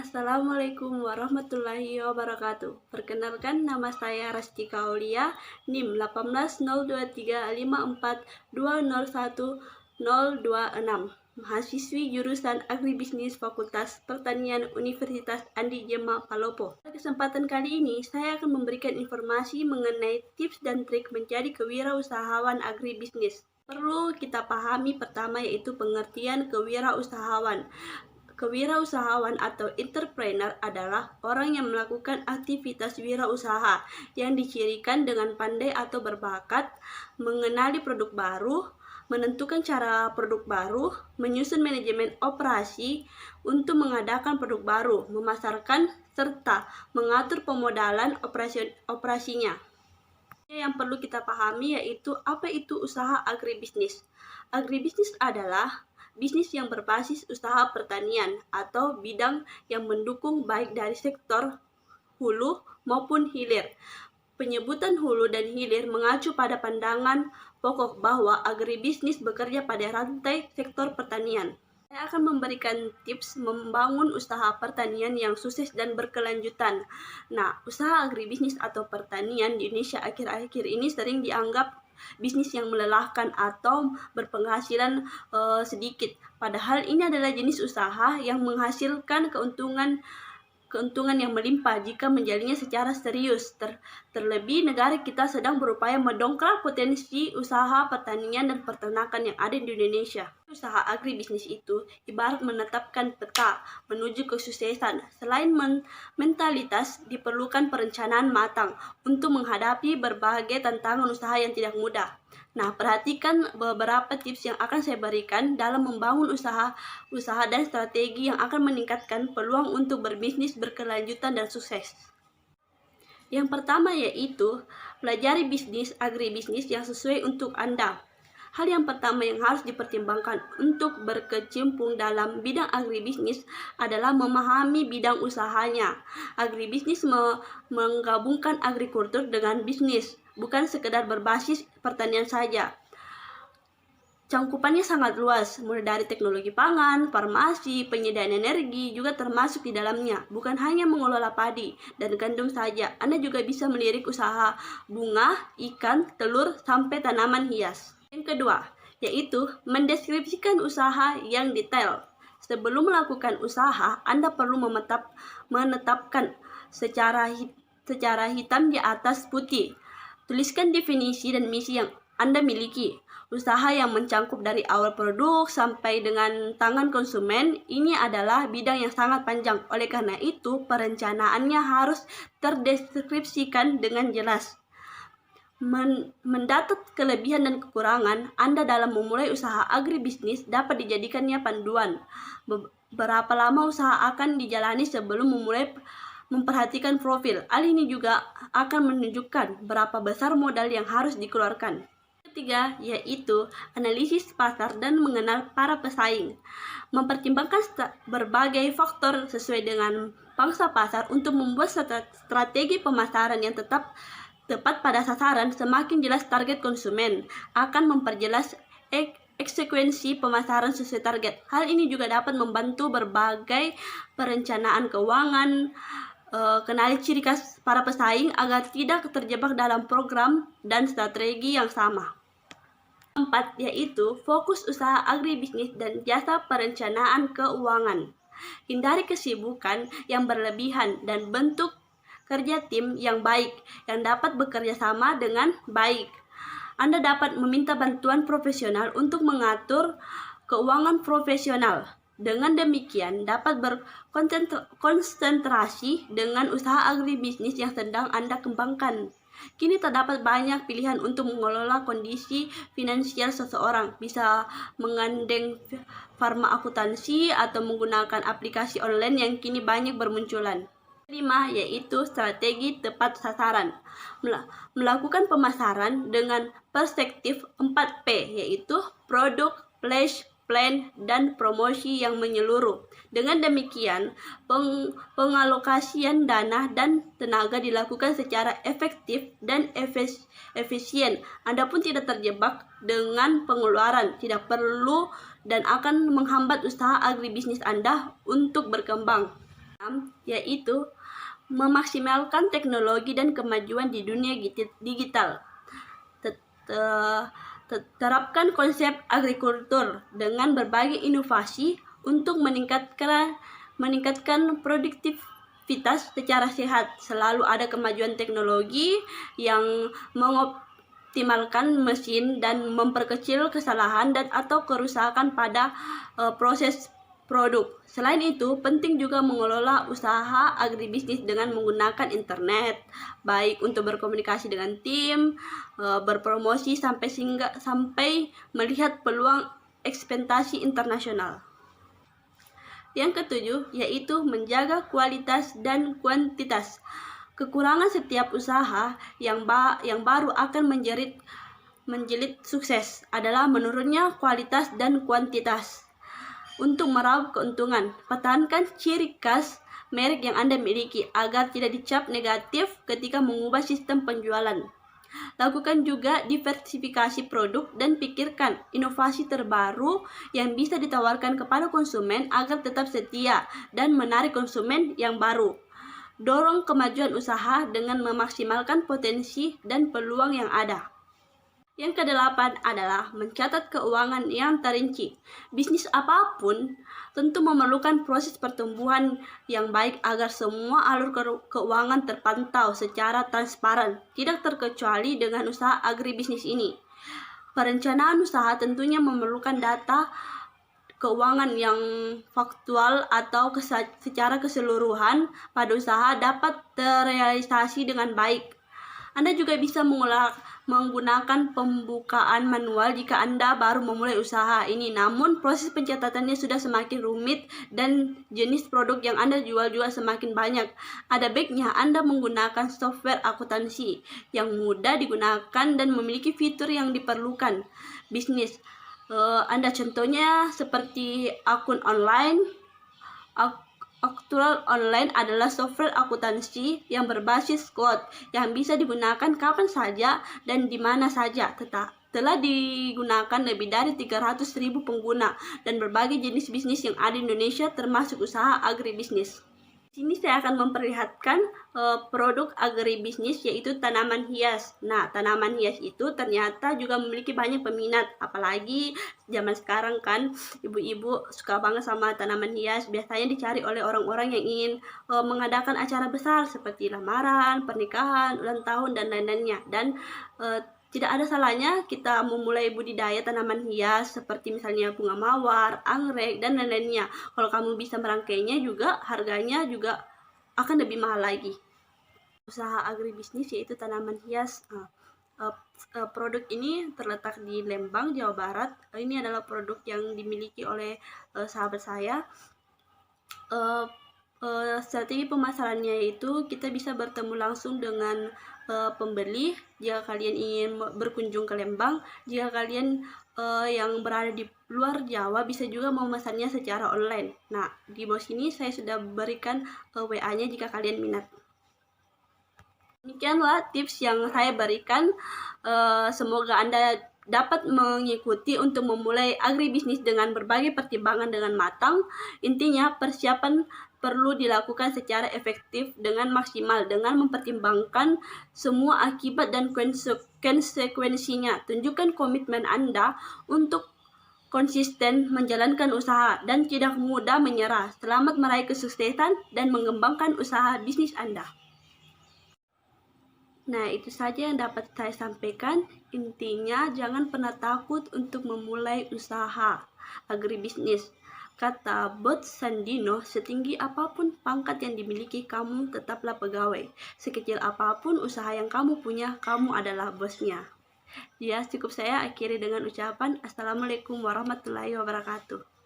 Assalamualaikum warahmatullahi wabarakatuh. Perkenalkan, nama saya Rastika Aulia, NIM 1802354201026, mahasiswi jurusan Agribisnis Fakultas Pertanian Universitas Andi Jema Palopo. Pada kesempatan kali ini, saya akan memberikan informasi mengenai tips dan trik menjadi kewirausahawan agribisnis. Perlu kita pahami pertama yaitu pengertian kewirausahawan. Kewirausahawan atau entrepreneur adalah orang yang melakukan aktivitas wirausaha yang dicirikan dengan pandai atau berbakat, mengenali produk baru, menentukan cara produk baru, menyusun manajemen operasi untuk mengadakan produk baru, memasarkan, serta mengatur pemodalan operasinya. Yang perlu kita pahami yaitu apa itu usaha agribisnis. Agribisnis adalah bisnis yang berbasis usaha pertanian atau bidang yang mendukung baik dari sektor hulu maupun hilir. Penyebutan hulu dan hilir mengacu pada pandangan pokok bahwa agribisnis bekerja pada rantai sektor pertanian. Saya akan memberikan tips membangun usaha pertanian yang sukses dan berkelanjutan. Nah, usaha agribisnis atau pertanian di Indonesia akhir-akhir ini sering dianggap bisnis yang melelahkan atau berpenghasilan sedikit. Padahal ini adalah jenis usaha yang menghasilkan keuntungan yang melimpah jika menjalannya secara serius. Terlebih negara kita sedang berupaya mendongkrak potensi usaha pertanian dan peternakan yang ada di Indonesia. Usaha agribisnis itu ibarat menetapkan peta menuju kesuksesan. Selain mentalitas, diperlukan perencanaan matang untuk menghadapi berbagai tantangan usaha yang tidak mudah. Nah, perhatikan beberapa tips yang akan saya berikan dalam membangun usaha dan strategi yang akan meningkatkan peluang untuk berbisnis berkelanjutan dan sukses. Yang pertama yaitu pelajari bisnis agribisnis yang sesuai untuk Anda. Hal yang pertama yang harus dipertimbangkan untuk berkecimpung dalam bidang agribisnis adalah memahami bidang usahanya. Agribisnis menggabungkan agrikultur dengan bisnis, bukan sekedar berbasis pertanian saja. Cangkupannya sangat luas, mulai dari teknologi pangan, farmasi, penyediaan energi juga termasuk di dalamnya. Bukan hanya mengelola padi dan gandum saja, Anda juga bisa melirik usaha bunga, ikan, telur, sampai tanaman hias. Yang kedua, yaitu mendeskripsikan usaha yang detail. Sebelum melakukan usaha, Anda perlu menetapkan secara hitam di atas putih. Tuliskan definisi dan misi yang Anda miliki. Usaha yang mencakup dari awal produk sampai dengan tangan konsumen, ini adalah bidang yang sangat panjang. Oleh karena itu, perencanaannya harus terdeskripsikan dengan jelas. Mendapat kelebihan dan kekurangan Anda dalam memulai usaha agribisnis dapat dijadikannya panduan. Berapa lama usaha akan dijalani sebelum memulai memperhatikan profil. Hal ini juga akan menunjukkan berapa besar modal yang harus dikeluarkan. Ketiga, yaitu analisis pasar dan mengenal para pesaing. Mempertimbangkan berbagai faktor sesuai dengan pangsa pasar untuk membuat strategi pemasaran yang tepat pada sasaran. Semakin jelas target konsumen akan memperjelas eksekuensi pemasaran sesuai target. Hal ini juga dapat membantu berbagai perencanaan keuangan, kenali ciri khas para pesaing agar tidak terjebak dalam program dan strategi yang sama. Keempat, yaitu fokus usaha agribisnis dan jasa perencanaan keuangan. Hindari kesibukan yang berlebihan dan bentuk kerja tim yang baik yang dapat bekerja sama dengan baik. Anda dapat meminta bantuan profesional untuk mengatur keuangan profesional. Dengan demikian dapat berkonsentrasi dengan usaha agribisnis yang sedang Anda kembangkan. Kini terdapat banyak pilihan untuk mengelola kondisi finansial seseorang. Bisa menggandeng firma akuntansi atau menggunakan aplikasi online yang kini banyak bermunculan. Kelima, yaitu strategi tepat sasaran. Melakukan pemasaran dengan perspektif 4P, yaitu produk, place, plan, dan promosi yang menyeluruh. Dengan demikian, pengalokasian dana dan tenaga dilakukan secara efektif dan efisien. Anda pun tidak terjebak dengan pengeluaran tidak perlu dan akan menghambat usaha agribisnis Anda untuk berkembang. Yaitu memaksimalkan teknologi dan kemajuan di dunia digital. Terapkan konsep agrikultur dengan berbagai inovasi untuk meningkatkan produktivitas secara sehat. Selalu ada kemajuan teknologi yang mengoptimalkan mesin dan memperkecil kesalahan dan atau kerusakan pada proses produk. Selain itu, penting juga mengelola usaha agribisnis dengan menggunakan internet, baik untuk berkomunikasi dengan tim, berpromosi sampai melihat peluang ekspansi internasional. Yang ketujuh, yaitu menjaga kualitas dan kuantitas. Kekurangan setiap usaha yang baru akan menjelit sukses adalah menurunnya kualitas dan kuantitas. Untuk meraup keuntungan, pertahankan ciri khas merek yang Anda miliki agar tidak dicap negatif ketika mengubah sistem penjualan. Lakukan juga diversifikasi produk dan pikirkan inovasi terbaru yang bisa ditawarkan kepada konsumen agar tetap setia dan menarik konsumen yang baru. Dorong kemajuan usaha dengan memaksimalkan potensi dan peluang yang ada. Yang kedelapan adalah mencatat keuangan yang terinci. Bisnis apapun tentu memerlukan proses pertumbuhan yang baik agar semua alur keuangan terpantau secara transparan, tidak terkecuali dengan usaha agribisnis ini. Perencanaan usaha tentunya memerlukan data keuangan yang faktual atau secara keseluruhan pada usaha dapat terrealisasi dengan baik. Anda juga bisa menggunakan pembukaan manual jika Anda baru memulai usaha ini, namun proses pencatatannya sudah semakin rumit dan jenis produk yang Anda jual juga semakin banyak. Ada baiknya Anda menggunakan software akuntansi yang mudah digunakan dan memiliki fitur yang diperlukan bisnis. Anda contohnya seperti akun online. Aktual Online adalah software akuntansi yang berbasis cloud yang bisa digunakan kapan saja dan di mana saja. Telah digunakan lebih dari 300.000 pengguna dan berbagai jenis bisnis yang ada di Indonesia termasuk usaha agribisnis. Di sini saya akan memperlihatkan produk agribisnis yaitu tanaman hias. Nah, tanaman hias itu ternyata juga memiliki banyak peminat, apalagi zaman sekarang kan ibu-ibu suka banget sama tanaman hias. Biasanya dicari oleh orang-orang yang ingin mengadakan acara besar seperti lamaran, pernikahan, ulang tahun dan lain-lainnya. Dan tidak ada salahnya kita memulai budidaya tanaman hias seperti misalnya bunga mawar, anggrek, dan lain-lainnya. Kalau kamu bisa merangkainya juga, harganya juga akan lebih mahal lagi. Usaha agribisnis yaitu tanaman hias. Produk ini terletak di Lembang, Jawa Barat. Ini adalah produk yang dimiliki oleh sahabat saya. Strategi pemasarannya itu kita bisa bertemu langsung dengan pembeli jika kalian ingin berkunjung ke Lembang. Jika kalian yang berada di luar Jawa bisa juga memesannya secara online. Nah, di bawah sini saya sudah berikan WA-nya jika kalian minat. Demikianlah tips yang saya berikan. Semoga Anda dapat mengikuti untuk memulai agribisnis dengan berbagai pertimbangan dengan matang. Intinya, persiapan perlu dilakukan secara efektif dengan maksimal dengan mempertimbangkan semua akibat dan konsekuensinya. Tunjukkan komitmen Anda untuk konsisten menjalankan usaha dan tidak mudah menyerah. Selamat meraih kesuksesan dan mengembangkan usaha bisnis Anda. Nah, itu saja yang dapat saya sampaikan. Intinya, jangan pernah takut untuk memulai usaha agribisnis. Kata Bot Sandino, setinggi apapun pangkat yang dimiliki, kamu tetaplah pegawai. Sekecil apapun usaha yang kamu punya, kamu adalah bosnya. Ya, cukup saya akhiri dengan ucapan Assalamualaikum warahmatullahi wabarakatuh.